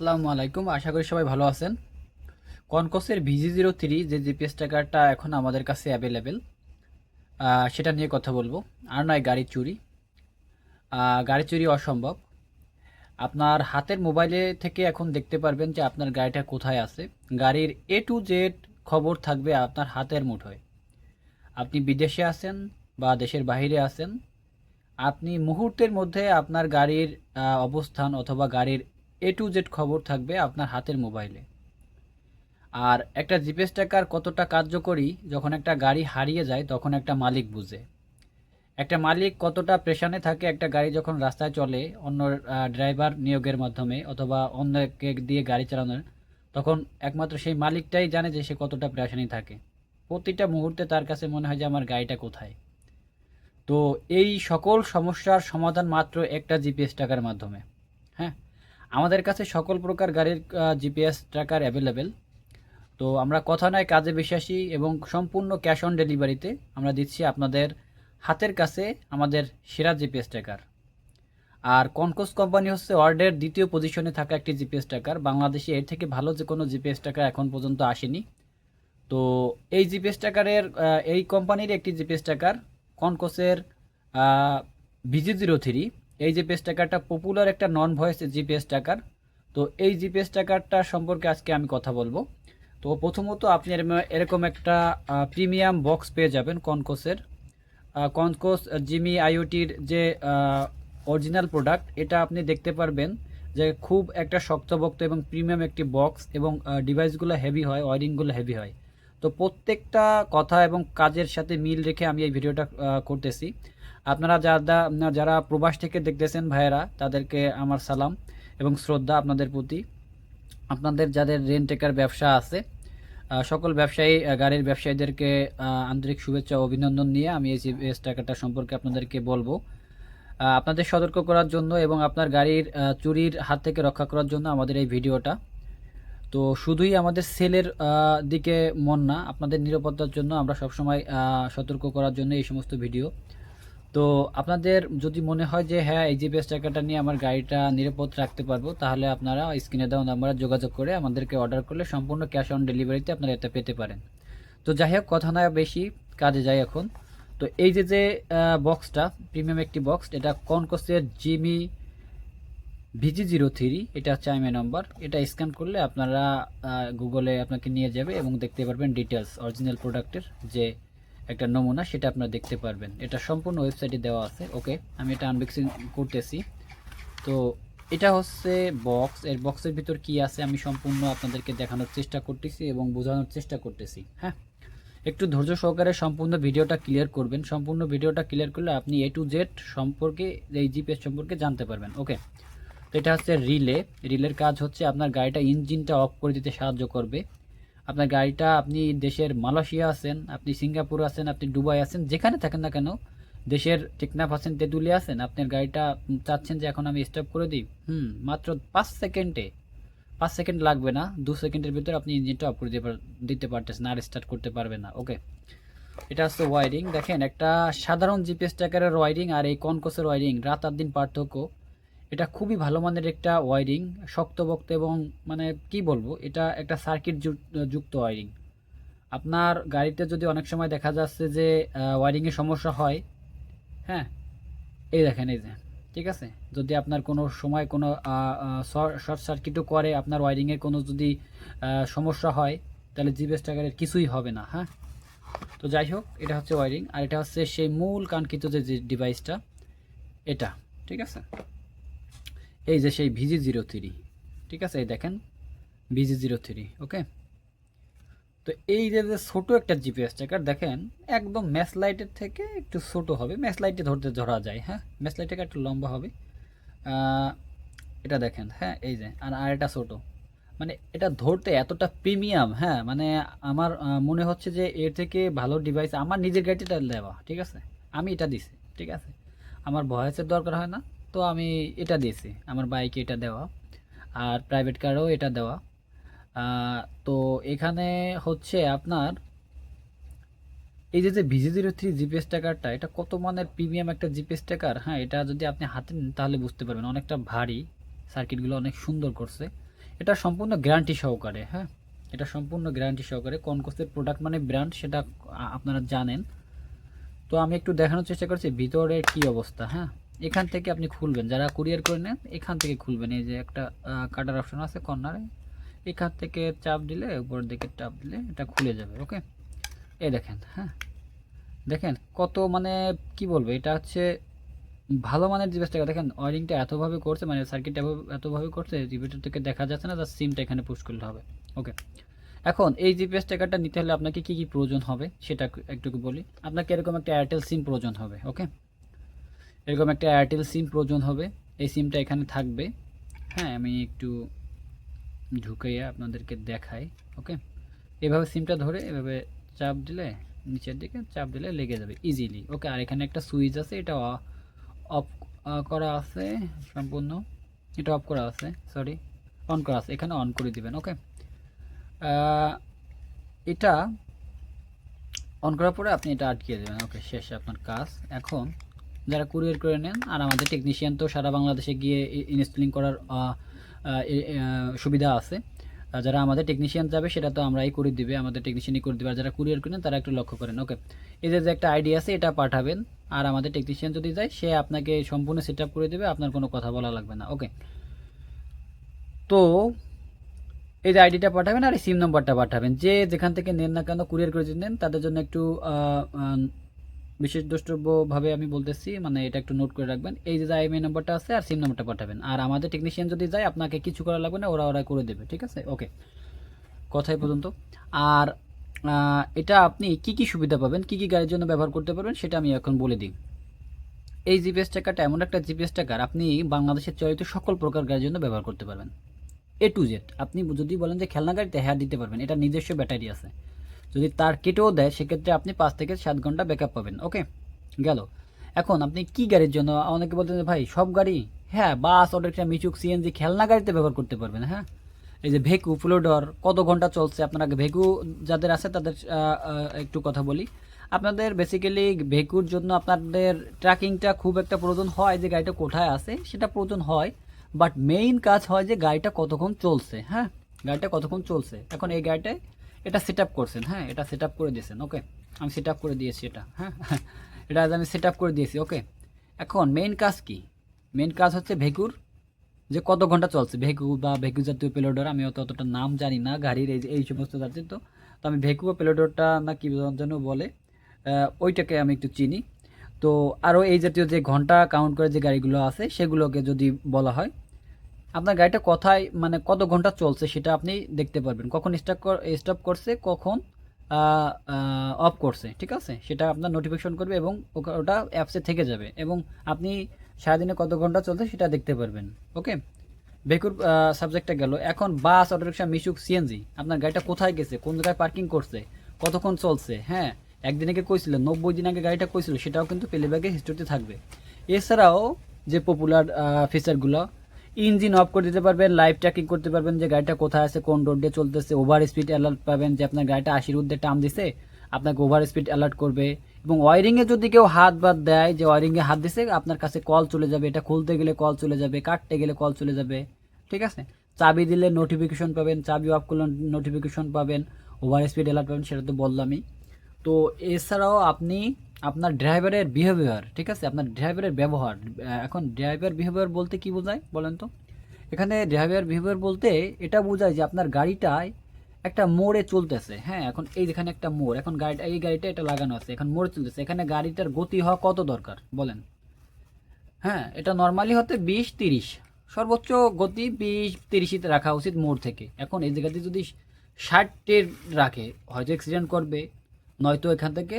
আসসালামু আলাইকুম, আশা করি সবাই ভালো আছেন। কনকসের VG03 যে জিপিএস ট্র্যাকারটা এখন আমাদের কাছে অ্যাভেলেবেল, সেটা নিয়ে কথা বলবো। আর নয় গাড়ি চুরি। গাড়ি চুরি অসম্ভব। আপনার হাতের মোবাইলে থেকে এখন দেখতে পারবেন যে আপনার গাড়িটা কোথায় আছে। গাড়ির A to Z খবর থাকবে আপনার হাতের মুঠোয়। আপনি বিদেশে আছেন বা দেশের বাইরে আছেন, আপনি মুহূর্তের মধ্যে আপনার গাড়ির অবস্থান অথবা গাড়ির A to Z খবর থাকবে আপনার হাতের মোবাইলে। আর একটা জিপিএস ট্র্যাকার কতটা কার্যকরী, যখন একটা গাড়ি হারিয়ে যায় তখন একটা মালিক বুঝে। একটা মালিক কতটা প্রেশানে থাকে একটা গাড়ি যখন রাস্তায় চলে অন্য ড্রাইভার নিয়োগের মাধ্যমে অথবা অন্যকে দিয়ে গাড়ি চালানোর, তখন একমাত্র সেই মালিকটাই জানে যে সে কতটা প্রেশানি থাকে। প্রতিটা মুহূর্তে তার কাছে মনে হয় যে আমার গাড়িটা কোথায়। তো এই সকল সমস্যার সমাধান মাত্র একটা জিপিএস ট্র্যাকার মাধ্যমে। হ্যাঁ, আমাদের কাছে সকল প্রকার গাড়ির জিপিএস ট্র্যাকার অ্যাভেলেবেল। তো আমরা কথা নয় কাজে বিশ্বাসী এবং সম্পূর্ণ ক্যাশ অন ডেলিভারিতে আমরা দিচ্ছি আপনাদের হাতের কাছে আমাদের সেরা জিপিএস ট্র্যাকার। আর কনকস কোম্পানি হচ্ছে ওয়ার্ল্ডের দ্বিতীয় পজিশনে থাকা একটি জিপিএস ট্র্যাকার। বাংলাদেশে এর থেকে ভালো যে কোনো জিপিএস ট্র্যাকার এখন পর্যন্ত আসেনি। তো এই জিপিএস ট্র্যাকারের এই কোম্পানির একটি জিপিএস ট্র্যাকার কনকসের VG03। এই জিপিএস ট্র্যাকারটা পপুলার একটা নন ভয়েস জিপিএস ট্র্যাকার। তো এই জিপিএস ট্র্যাকারটা সম্পর্কে আজকে আমি কথা বলবো। তো প্রথমত আপনি এরকম একটা প্রিমিয়াম বক্স পেয়ে যাবেন কনকসের। কনকস জিমি আইওটির যে অরিজিনাল প্রোডাক্ট, এটা আপনি দেখতে পারবেন যে খুব একটা শক্তপোক্ত এবং প্রিমিয়াম একটি বক্স, এবং ডিভাইসগুলো হেভি হয়, ওয়ারিংগুলো হেভি হয়। তো প্রত্যেকটা কথা এবং কাজের সাথে মিল রেখে আমি এই ভিডিওটা করতেছি। আপনারা যারা প্রবাস থেকে দেখতেছেন ভাইয়েরা, তাদেরকে আমার সালাম এবং শ্রদ্ধা আপনাদের প্রতি। আপনাদের যাদের রেন্ট টেকার ব্যবসা আছে, সকল ব্যবসায়ী গাড়ির ব্যবসায়ীদেরকে আন্তরিক শুভেচ্ছা ও অভিনন্দন নিয়ে আমি এই জিপিএস ট্র্যাকারটা সম্পর্কে আপনাদেরকে বলবো। আপনাদের সতর্ক করার জন্য এবং আপনার গাড়ির চুরির হাত থেকে রক্ষা করার জন্য আমাদের এই ভিডিওটা। তো শুধুই আমাদের সেলের দিকে মন না, আপনাদের নিরাপত্তার জন্য আমরা সবসময় সতর্ক করার জন্য এই সমস্ত ভিডিও। তো আপনাদের যদি মনে হয় যে হ্যাঁ, এই জিপিএস ট্র্যাকারটা নিয়ে আমার গাড়িটা নিরাপদ রাখতে পারবো, তাহলে আপনারা স্ক্রিনে দেওয়া নাম্বারে যোগাযোগ করে আমাদেরকে অর্ডার করলে সম্পূর্ণ ক্যাশ অন ডেলিভারিতে আপনারা এটা পেতে পারেন। তো যাই হোক, কথা না বেশি, কাজে যাই এখন। তো এই যে বক্সটা প্রিমিয়াম একটি বক্স, এটা কনকসের জিমি VG03। এটা হচ্ছে আইএমআই নাম্বার। এটা স্ক্যান করলে আপনারা গুগলে আপনাকে নিয়ে যাবে এবং দেখতে পারবেন ডিটেলস অরিজিনাল প্রোডাক্টের যে একটা নমুনা, সেটা আপনারা দেখতে পারবেন। এটা সম্পূর্ণ ওয়েবসাইটে দেওয়া আছে। ওকে, আমি এটা আনবক্সিং করতেছি। তো এটা হচ্ছে বক্স। এর বক্সের ভিতর কি আছে আমি সম্পূর্ণ আপনাদেরকে দেখানোর চেষ্টা করতেছি এবং বোঝানোর চেষ্টা করতেছি। হ্যাঁ, একটু ধৈর্য সহকারে সম্পূর্ণ ভিডিওটা ক্লিয়ার করবেন। সম্পূর্ণ ভিডিওটা ক্লিয়ার করলে আপনি A to Z সম্পর্কে, এই জিপিএস সম্পর্কে জানতে পারবেন। ওকে, তো এটা হচ্ছে রিলে। রিলের কাজ হচ্ছে আপনার গাড়িটা ইঞ্জিনটা অফ করে দিতে সাহায্য করবে। আপনার গাড়িটা, আপনি দেশের মালয়েশিয়া আছেন, আপনি সিঙ্গাপুর আছেন, আপনি দুবাই আছেন, যেখানে থাকেন না কেন, দেশের টেকনাফ আছেন, তেঁতুলিয়া আছেন, আপনার গাড়িটা চাচ্ছেন যে এখন আমি স্টপ করে দিই, মাত্র 5 সেকেন্ডে, 5 সেকেন্ড লাগবে না, 2 সেকেন্ডের ভিতরে আপনি ইঞ্জিনটা অফ করে দিতে পারতেছেন, আর স্টার্ট করতে পারবেন না। ওকে, এটা হচ্ছে ওয়ারিং। দেখেন, একটা সাধারণ জিপিএস ট্র্যাকারের ওয়ারিং আর এই কনকসের ওয়ারিং রাত আর দিন পার্থক্য। এটা খুবই ভালো মানের একটা ওয়ারিং, শক্তপোক্ত এবং মানে কি বলবো, এটা একটা সার্কিট যুক্ত ওয়ারিং। আপনার গাড়িতে যদি অনেক সময় দেখা যাচ্ছে যে ওয়ারিংয়ে সমস্যা হয়, হ্যাঁ, এই দেখেন, এই যে, ঠিক আছে, যদি আপনার কোনো সময় কোনো শর্ট সার্কিটও করে, আপনার ওয়ারিংয়ের কোনো যদি সমস্যা হয়, তাহলে জিপিএস ট্র্যাকারের কিছুই হবে না। হ্যাঁ, তো যাই হোক, এটা হচ্ছে ওয়ারিং আর এটা হচ্ছে সেই মূল কাঙ্ক্ষিত যে ডিভাইসটা, এটা, ঠিক আছে। এই যে সেই VG03, ঠিক আছে, এই দেখেন VG03। ওকে, তো এই যে ছোট একটা জিপিএস ট্র্যাকার দেখেন, একদম ম্যাচ লাইটের থেকে একটু ছোট হবে, ম্যাচ লাইটে ধরা যায়। হ্যাঁ, ম্যাচ লাইট থেকে একটু লম্বা হবে। আহ, এটা দেখেন, হ্যাঁ, এই যে, আর এটা ছোট, মানে এটা ধরতে এতটা প্রিমিয়াম। হ্যাঁ, মানে আমার মনে হচ্ছে যে এর থেকে ভালো ডিভাইস আমার নিজের গাড়িটা দেওয়া, ঠিক আছে, আমি এটা দিছি, ঠিক আছে, আমার ভয়েসের দরকার হয় না, তো আমি এটা দিয়েছি, আমার বাইকে এটা দেওয়া, আর প্রাইভেট কারেও এটা দেওয়া। তো এখানে হচ্ছে আপনার এই যে VG03 জিপিএস ট্র্যাকারটা, এটা কত মানের প্রিমিয়াম একটা জিপিএস ট্র্যাকার। হ্যাঁ, এটা যদি আপনি হাতে নেন তাহলে বুঝতে পারবেন, অনেকটা ভারী, সার্কিটগুলো অনেক সুন্দর করছে এটা সম্পূর্ণ গ্যারান্টি সহকারে, হ্যাঁ, এটা সম্পূর্ণ গ্যারান্টি সহকারে। কনকসের প্রোডাক্ট মানে ব্র্যান্ড, সেটা আপনারা জানেন। তো আমি একটু দেখানোর চেষ্টা করছি ভিতরের কি অবস্থা। হ্যাঁ, এখান থেকে আপনি খুলবেন, যারা কুরিয়ার করে নেন এখান থেকে খুলবেন। এই যে একটা কাটার অপশন আছে কর্নারে, এখান থেকে চাপ দিলে, উপরের দিকে চাপ দিলে এটা খুলে যাবে। ওকে, এই দেখেন, হ্যাঁ দেখেন কত মানে কি বলবো, এটা হচ্ছে ভালো মানের জিপিএস ট্র্যাকার। দেখেন ওয়ারিংটা এতভাবে করছে, মানে সার্কিটটা এতভাবে করছে ভিতর থেকে দেখা যাচ্ছে না, জাস্ট সিমটা এখানে পুশ করলে হবে। ওকে, এখন এই জিপিএস ট্র্যাকারটা নিতে হলে আপনাকে কি কি প্রয়োজন হবে সেটা একটু বলি। আপনাকে এরকম একটা এয়ারটেল সিম প্রয়োজন হবে। ওকে, এরকম একটা এয়ারটেল সিম প্রয়োজন হবে। এই সিমটা এখানে থাকবে। হ্যাঁ, আমি একটু ঢুকাইয়া আপনাদেরকে দেখাই। ওকে, এভাবে সিমটা ধরে এভাবে চাপ দিলে, নিচের দিকে চাপ দিলে লেগে যাবে ইজিলি। ওকে, আর এখানে একটা সুইচ আছে, এটা অফ করা আছে সম্পূর্ণ, এটা অফ করা আছে, সরি অন করা আছে, এখানে অন করে দিবেন। ওকে, এটা অন করার পরে আপনি এটা আটকে দেবেন। ওকে, শেষ আপনার কাজ। এখন যারা কুরিয়ার করে নেন, আর আমাদের টেকনিশিয়ান তো সারা বাংলাদেশে গিয়ে ইনস্টলিং করার সুবিধা আছে। যারা আমাদের টেকনিশিয়ান যাবে সেটা তো আমরাই করে দিবে, আমাদের টেকনিশিয়ানই করে দিবে। আর যারা কুরিয়ার করেন তারা একটু লক্ষ্য করেন। ওকে, এদের যে একটা আইডিয়া আছে এটা পাঠাবেন, আর আমাদের টেকনিশিয়ান যদি যায় সে আপনাকে সম্পূর্ণ সেট আপ করে দেবে, আপনার কোনো কথা বলা লাগবে না। ওকে, তো এই যে আইডিটা পাঠাবেন আর এই সিম নাম্বারটা পাঠাবেন, যে যেখান থেকে নেন না কেন, কুরিয়ার করে যদি নেন তাদের জন্য একটু বিশেষ দ্রষ্টব্যভাবে আমি বলতেছি, মানে এটা একটু নোট করে রাখবেন। এই যে আইএমআই নাম্বারটা আছে আর সিম নাম্বারটা পাঠাবেন, আর আমাদের টেকনিশিয়ান যদি যায় আপনাকে কিছু করা লাগবে না, ওরা করে দেবে। ঠিক আছে, ওকে, কথাই পর্যন্ত। আর এটা আপনি কি কি সুবিধা পাবেন, কি কি গাড়ির জন্য ব্যবহার করতে পারবেন সেটা আমি এখন বলে দিই। এই জিপিএস ট্র্যাকারটা এমন একটা জিপিএস ট্র্যাকার, আপনি বাংলাদেশের চলিত সকল প্রকার গাড়ির জন্য ব্যবহার করতে পারবেন, এ টু জেড। আপনি যদি বলেন যে খেলনা গাড়িতে, হ্যাঁ দিতে পারবেন, এটা নিজস্ব ব্যাটারি আছে। যদি তার কেটেও দেয় সেক্ষেত্রে আপনি 5 থেকে 7 ঘন্টা ব্যাকআপ পাবেন। ওকে, গেল। এখন আপনি কি গাড়ির জন্য, অনেকে বলতেন যে ভাই সব গাড়ি, হ্যাঁ বাস, অটোরিকশা, মিচুক, সিএনজি, খেলনা গাড়িতে ব্যবহার করতে পারবেন। হ্যাঁ, এই যে ভেকু, ফ্লোডর কত ঘন্টা চলছে, আপনারা ভেকু যাদের আছে তাদের একটু কথা বলি। আপনাদের বেসিক্যালি ভেকুর জন্য আপনাদের ট্র্যাকিংটা খুব একটা প্রয়োজন হয়, যে গাড়িটা কোথায় আছে সেটা প্রয়োজন হয়, বাট মেইন কাজ হয় যে গাড়িটা কতক্ষণ চলছে। হ্যাঁ, গাড়িটা কতক্ষণ চলছে। এখন এই গাড়িটায় এটা সেট আপ করছেন, হ্যাঁ এটা সেট আপ করে দিয়েছেন। ওকে, আমি সেট আপ করে দিয়েছি এটা, হ্যাঁ এটা আমি সেট আপ করে দিয়েছি। ওকে, এখন মেইন কাজ কি? মেইন কাজ হচ্ছে ভেকুর যে কত ঘন্টা চলছে, ভেকু বা ভেকু জাতীয় পেলোডর, আমি অতটা নাম জানি না গাড়ির এই সমস্ত জাতীয়। তো আমি ভেকু বা পেলোডরটা না কি যেন বলে, ওইটাকে আমি একটু চিনি। তো আরও এই জাতীয় যে ঘন্টা কাউন্ট করে যে গাড়িগুলো আছে সেগুলোকে যদি বলা হয়, আপনার গাড়িটা কোথায় মানে কত ঘন্টা চলছে সেটা আপনি দেখতে পারবেন, কখন স্টপ করছে, কখন অফ করছে। ঠিক আছে, সেটা আপনার নোটিফিকেশন করবে এবং ওটা অ্যাপসে থেকে যাবে, এবং আপনি সারাদিনে কত ঘন্টা চলছে সেটা দেখতে পারবেন। ওকে, ভেকুর সাবজেক্টটা গেল। এখন বাস, অটোরিকশা, মিশুক, সিএনজি, আপনার গাড়িটা কোথায় গেছে, কোন জায়গায় পার্কিং করছে, কতক্ষণ চলছে, হ্যাঁ একদিন আগে কইছিল, 90 দিন আগে গাড়িটা কইছিল, সেটাও কিন্তু প্লেব্যাকে হিস্ট্রিতে থাকবে। এছাড়াও যে পপুলার ফিচারগুলো, ইঞ্জিন অফ করে দিতে পারবেন, লাইভ ট্র্যাকিং করতে পারবেন যে গাড়িটা কোথায় আছে, কোন রোড দিয়ে চলতেছে, ওভার স্পিড অ্যালার্ট পাবেন, যে আপনার গাড়িটা 80-র ঊর্ধ্বে টার্ন দিছে আপনাকে ওভার স্পিড অ্যালার্ট করবে। এবং ওয়ারিংয়ে যদি কেউ হাত বাদ দেয়, যে ওয়ারিংয়ে হাত দিছে, আপনার কাছে কল চলে যাবে, এটা খুলতে গেলে কল চলে যাবে, কাটতে গেলে কল চলে যাবে। ঠিক আছে, চাবি দিলে নোটিফিকেশন পাবেন, চাবি অফ করলে নোটিফিকেশন পাবেন, ওভার স্পিড অ্যালার্ট পাবেন, সেটা তো বললামই। তো এছাড়াও আপনি আপনার ড্রাইভারের বিহেভিয়ার, ঠিক আছে, আপনার ড্রাইভারের ব্যবহার। এখন ড্রাইভার বিহেভিয়ার বলতে কি বোঝায় বলেন তো? এখানে ড্রাইভার বিহেভিয়ার বলতে এটা বোঝায় যে আপনার গাড়িটায় একটা মোড়ে চলতেছে। হ্যাঁ, এখন এই যেখানে একটা মোড়, এখন গাড়িটা, এই গাড়িটা এটা লাগানো আছে, এখন মোড়ে চলতেছে, এখানে গাড়িটার গতি হওয়া কত দরকার বলেন? হ্যাঁ, এটা নর্মালি হতে 20-30, সর্বোচ্চ গতি 20-30-তে রাখা উচিত মোড় থেকে। এখন এই জায়গাতে যদি 60-এর রাখে, হয়তো অ্যাক্সিডেন্ট করবে, নয়তো এখান থেকে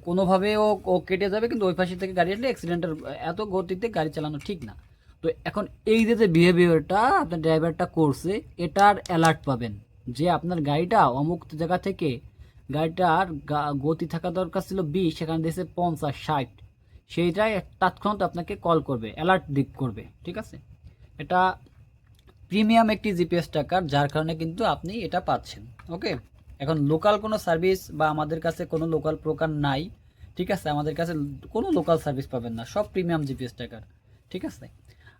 কোনোভাবে ও কেটে যাবে, কিন্তু ওই পাশে থেকে গাড়ি আসলে অ্যাক্সিডেন্টের, এত গতিতে গাড়ি চালানো ঠিক না। তো এখন এই যে বিহেভিয়ারটা আপনার ড্রাইভারটা করছে, এটার অ্যালার্ট পাবেন যে আপনার গাড়িটা অমুক জায়গা থেকে, গাড়িটার গতি থাকা দরকার ছিল 20, সেখানে দিয়েছে 50-60, সেইটাই তৎক্ষণাৎ আপনাকে কল করবে, অ্যালার্ট দিক করবে। ঠিক আছে, এটা প্রিমিয়াম একটি জিপিএস ট্র্যাকার, যার কারণে কিন্তু আপনি এটা পাচ্ছেন। ওকে, এখন লোকাল কোনো সার্ভিস বা আমাদের কাছে কোনো লোকাল প্রকার নাই। ঠিক আছে, আমাদের কাছে কোনো লোকাল সার্ভিস পাবেন না, সব প্রিমিয়াম জিপিএস ট্র্যাকার। ঠিক আছে,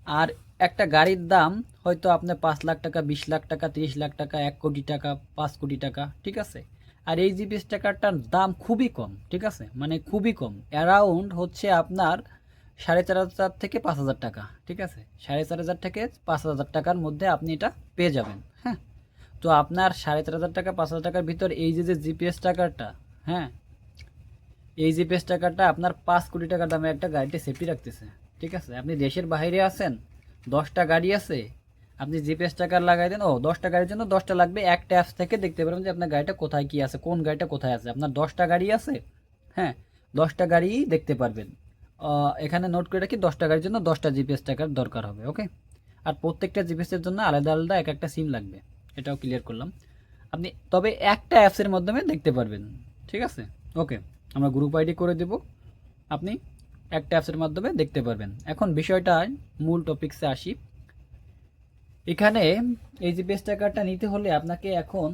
আর একটা গাড়ির দাম হয়তো আপনার 5 লাখ টাকা, 20 লাখ টাকা, 30 লাখ টাকা, 1 কোটি টাকা, 5 কোটি টাকা, ঠিক আছে। আর এই জিপিএস ট্র্যাকারটার দাম খুবই কম, ঠিক আছে, মানে খুবই কম, অ্যারাউন্ড হচ্ছে আপনার 4,500 থেকে 5,000 টাকা, ঠিক আছে, 4,500 থেকে 5,000 টাকার মধ্যে আপনি এটা পেয়ে যাবেন। হ্যাঁ, তো আপনার 4,500 টাকা 5,000 টাকার ভিতর এই যে জিপিএস ট্র্যাকারটা, হ্যাঁ, এই জিপিএস ট্র্যাকারটা আপনার 5 কোটি টাকা দামে একটা গাড়িতে সেফটি রাখতেছে, ঠিক আছে। আপনি দেশের বাইরে আছেন, 10টা গাড়ি আছে, আপনি জিপিএস ট্র্যাকার লাগাই দেন, 10টা গাড়ির জন্য 10টা লাগবে, একটা অ্যাপস থেকে দেখতে পারবেন যে আপনার গাড়িটা কোথায় কি আছে, কোন গাড়িটা কোথায় আছে। আপনার 10টা গাড়ি আছে, হ্যাঁ, 10টা গাড়ি দেখতে পারবেন। এখানে নোট করে রাখি, 10টা গাড়ির জন্য 10টা জিপিএস ট্র্যাকার দরকার হবে, ওকে। আর প্রত্যেকটা জিপিএসের জন্য আলাদা আলাদা এক একটা সিম লাগবে, এটাও ক্লিয়ার করলাম। আপনি তবে একটা অ্যাপসের মাধ্যমে দেখতে পারবেন, ঠিক আছে, ওকে। আমরা গ্রুপ আইডি করে দেব, আপনি একটা অ্যাপসের মাধ্যমে দেখতে পারবেন। এখন বিষয়টা মূল টপিকসে আসি। এখানে এই জিপিএস ট্র্যাকারটা নিতে হলে আপনাকে এখন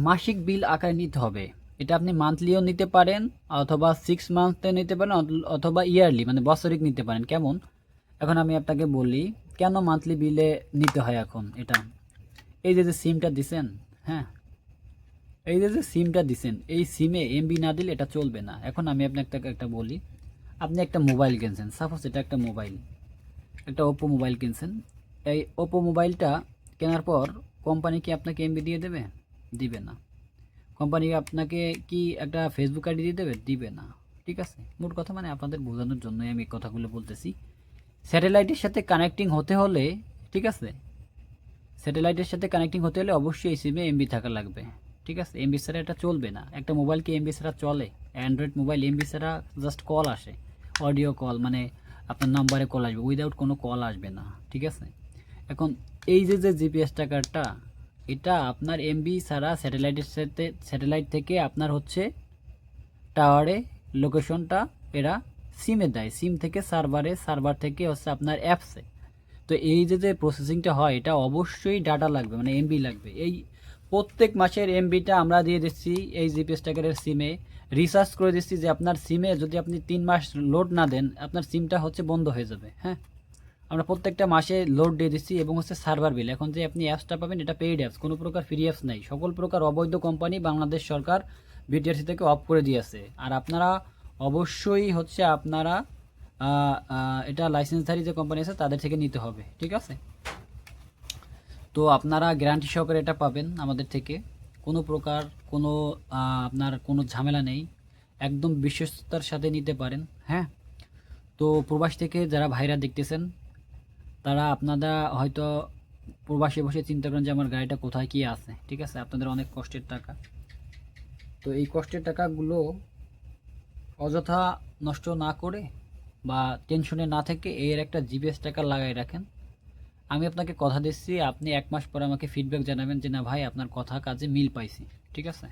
মাসিক বিল আকারে নিতে হবে। এটা আপনি মান্থলিও নিতে পারেন, অথবা 6 মান্থে নিতে পারেন, অথবা ইয়ারলি মানে বছরিক নিতে পারেন। কেমন, এখন আমি আপনাকে বলি কেন মান্থলি বিলে নিতে হয়। এখন এটা এই যে সিমটা দিছেন, হ্যাঁ, এই যে সিমটা দিছেন, এই সিমে এমবি না দিলে এটা চলবে না। এখন আমি আপনাকে একটা বলি, আপনি একটা মোবাইল কিনছেন, সাপোজ এটা একটা মোবাইল, একটা ওপো মোবাইল কিনছেন। এই ওপো মোবাইলটা কেনার পর কোম্পানি কি আপনাকে এমবি দিয়ে দেবে? দিবে না। কোম্পানি আপনাকে কি একটা ফেসবুক আইডি দিয়ে দেবে? দিবে না, ঠিক আছে। মোট কথা মানে আপনাদের বোঝানোর জন্যই আমি কথাগুলো বলতেছি। স্যাটেলাইটের সাথে কানেক্টিং হতে হলে, ঠিক আছে, স্যাটেলাইটের সাথে কানেক্টিং হতে হলে অবশ্যই এই সিমে এমবি থাকা লাগবে, ঠিক আছে। এমবি ছাড়া এটা চলবে না। একটা মোবাইল কি এমবি ছাড়া চলে? অ্যান্ড্রয়েড মোবাইল এমবি ছাড়া জাস্ট কল আসে, অডিও কল, মানে আপনার নাম্বারে কল আসবে, উইদাউট কোনো কল আসবে না, ঠিক আছে। এখন এই যে জিপিএস ট্র্যাকারটা, এটা আপনার এমবি ছাড়া স্যাটেলাইটের সাথে, স্যাটেলাইট থেকে আপনার হচ্ছে টাওয়ারে লোকেশনটা এরা সিমে দেয়, সিম থেকে সার্ভারে, সার্ভার থেকে হচ্ছে আপনার অ্যাপসে। তো এই যে প্রসেসিংটা হয়, এটা অবশ্যই ডাটা লাগবে, মানে এমবি লাগবে। এই প্রত্যেক মাসের এমবিটা আমরা দিয়ে দিচ্ছি এই জিপিএস ট্র্যাকারের সিমে, রিসার্চ করে দিচ্ছি যে আপনার সিমে যদি আপনি 3 মাস লোড না দেন, আপনার সিমটা হচ্ছে বন্ধ হয়ে যাবে। হ্যাঁ, আমরা প্রত্যেকটা মাসে লোড দিয়ে দিচ্ছি। এবং হচ্ছে সার্ভার বিল, এখন যে আপনি অ্যাপসটা পাবেন এটা পেইড অ্যাপস, কোনো প্রকার ফ্রি অ্যাপস নাই। সকল প্রকার অবৈধ কোম্পানি বাংলাদেশ সরকার বিটিআরসি থেকে অফ করে দিয়েছে। আর আপনারা অবশ্যই হচ্ছে আপনারা এটা লাইসেন্সধারী যে কোম্পানি আছে তাদের থেকে নিতে হবে, ঠিক আছে। তো আপনারা গ্যারান্টি সহকারে এটা পাবেন আমাদের থেকে, কোনো প্রকার কোনো আপনার কোনো ঝামেলা নেই, একদম বিশ্বস্ততার সাথে নিতে পারেন। হ্যাঁ, তো প্রবাস থেকে যারা ভাইরা দেখতেছেন, তারা আপনারা হয়তো প্রবাসে বসে চিন্তা করেন যে আমার গাড়িটা কোথায় কি আছে, ঠিক আছে, আপনাদের অনেক কষ্টের টাকা। তো এই কষ্টের টাকাগুলো অযথা নষ্ট না করে বা টেনশনে না থেকে এর একটা জিপিএস ট্র্যাকার লাগাই রাখেন। আমি আপনাকে কথা দিচ্ছি, আপনি 1 মাস পর আমাকে ফিডব্যাক জানাবেন যে না ভাই আপনার কথা কাজে মিল পাইছি, ঠিক আছে।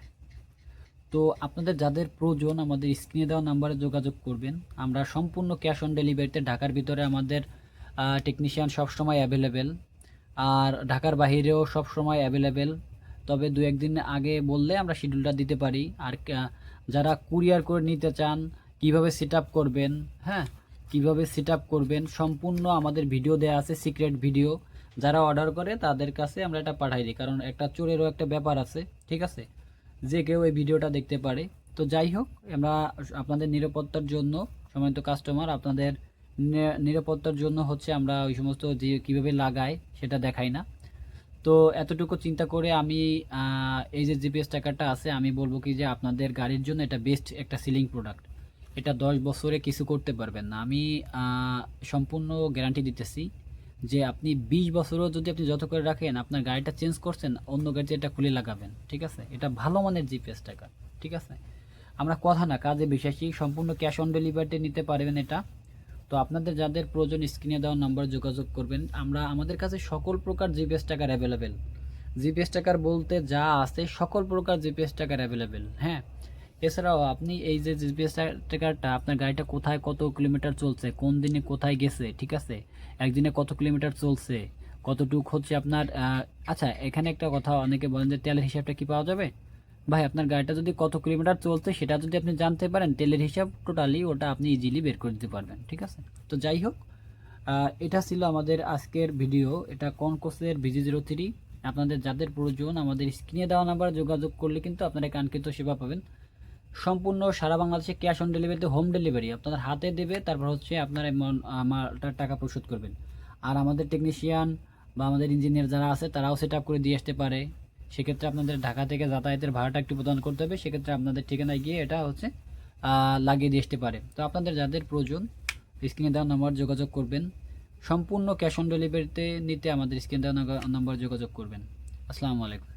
তো আপনাদের যাদের প্রয়োজন আমাদের স্ক্রিনে দেওয়া নাম্বারে যোগাযোগ করবেন। আমরা সম্পূর্ণ ক্যাশ অন ডেলিভারিতে, ঢাকার ভিতরে আমাদের টেকনিশিয়ান সবসময় অ্যাভেলেবেল, আর ঢাকার বাহিরেও সবসময় অ্যাভেলেবেল। তবে 2-1 দিন আগে বললে আমরা শিডিউলটা দিতে পারি। আর যারা কুরিয়ার করে নিতে চান, কিভাবে সেট আপ করবেন, হ্যাঁ, কিভাবে সেট আপ করবেন সম্পূর্ণ আমাদের ভিডিও দেওয়া আছে, সিক্রেট ভিডিও। যারা অর্ডার করে তাদের কাছে আমরা এটা পাঠাই দিই, কারণ একটা চোরেরও একটা ব্যাপার আছে, ঠিক আছে, যে কেউ এই ভিডিওটা দেখতে পারে। তো যাই হোক, আমরা আপনাদের নিরাপত্তার জন্য, সম্মানিত কাস্টমার, আপনাদের নিরাপত্তার জন্য হচ্ছে আমরা ওই সমস্ত যে কীভাবে লাগাই সেটা দেখাই না। তো এতটুকু চিন্তা করে আমি এই যে জিপিএস ট্র্যাকারটা আছে, আমি বলবো কি যে আপনাদের গাড়ির জন্য এটা বেস্ট একটা সিলিং প্রোডাক্ট। এটা 10 বছরে কিছু করতে পারবেন না। আমি সম্পূর্ণ গ্যারান্টি দিতেছি যে আপনি 20 বছরও যদি আপনি যত করে রাখেন, আপনার গাড়িটা চেঞ্জ করছেন, অন্য গাড়িতে এটা খুলে লাগাবেন, ঠিক আছে। এটা ভালো মানের জিপিএস ট্র্যাকার, ঠিক আছে। আমরা কথা না কাজে বিশ্বাসী, সম্পূর্ণ ক্যাশ অন ডেলিভারিতে নিতে পারবেন এটা। তো আপনাদের যাদের প্রয়োজন স্ক্রিনে দেওয়া নাম্বারে যোগাযোগ করবেন। আমাদের কাছে সকল প্রকার GPS tracker available. GPS tracker বলতে যা আছে সকল প্রকার জিপিএস ট্র্যাকার অ্যাভেলেবেল। হ্যাঁ, এছাড়াও আপনি এই যে জিপিএস ট্র্যাকারটা, আপনার গাড়িটা কোথায় কত কিলোমিটার চলছে, কোন দিনে কোথায় গেছে, ঠিক আছে, একদিনে কত কিলোমিটার চলছে, কতটুক হচ্ছে আপনার আচ্ছা, এখানে একটা কথা, অনেকে বলেন যে তেলের হিসাবটা কি পাওয়া যাবে? ভাই, আপনার গাড়িটা যদি কত কিলোমিটার চলছে সেটা যদি আপনি জানতে পারেন, তেলের হিসাব টোটালি ওটা আপনি ইজিলি বের করে দিতে পারবেন, ঠিক আছে। তো যাই হোক, এটা ছিল আমাদের আজকের ভিডিও। এটা কনকোসের VG03। আপনাদের যাদের প্রয়োজন আমাদের স্ক্রিনে দেওয়া নাম্বার যোগাযোগ করলে কিন্তু আপনারা কাঙ্ক্ষিত সেবা পাবেন। সম্পূর্ণ সারা বাংলাদেশে ক্যাশ অন ডেলিভারিতে, হোম ডেলিভারি আপনাদের হাতে দেবে, তারপর হচ্ছে আপনারা আমারটার টাকা পরিশোধ করবেন। আর আমাদের টেকনিশিয়ান বা আমাদের ইঞ্জিনিয়ার যারা আছে তারাও সেট আপ করে দিয়ে আসতে পারে। সেক্ষেত্রে আপনাদের ঢাকা থেকে যাতায়াতের ভাড়াটা একটু প্রদান করতে হবে। সেক্ষেত্রে আপনাদের ঠিকানায় গিয়ে এটা হচ্ছে লাগিয়ে দিয়ে আসতে পারে। তো আপনাদের যাদের প্রয়োজন স্ক্রিনে দেওয়া নাম্বার যোগাযোগ করবেন। সম্পূর্ণ ক্যাশ অন ডেলিভারিতে নিতে আমাদের স্ক্রিনে দেওয়া নাম্বার যোগাযোগ করবেন। আসসালামু আলাইকুম।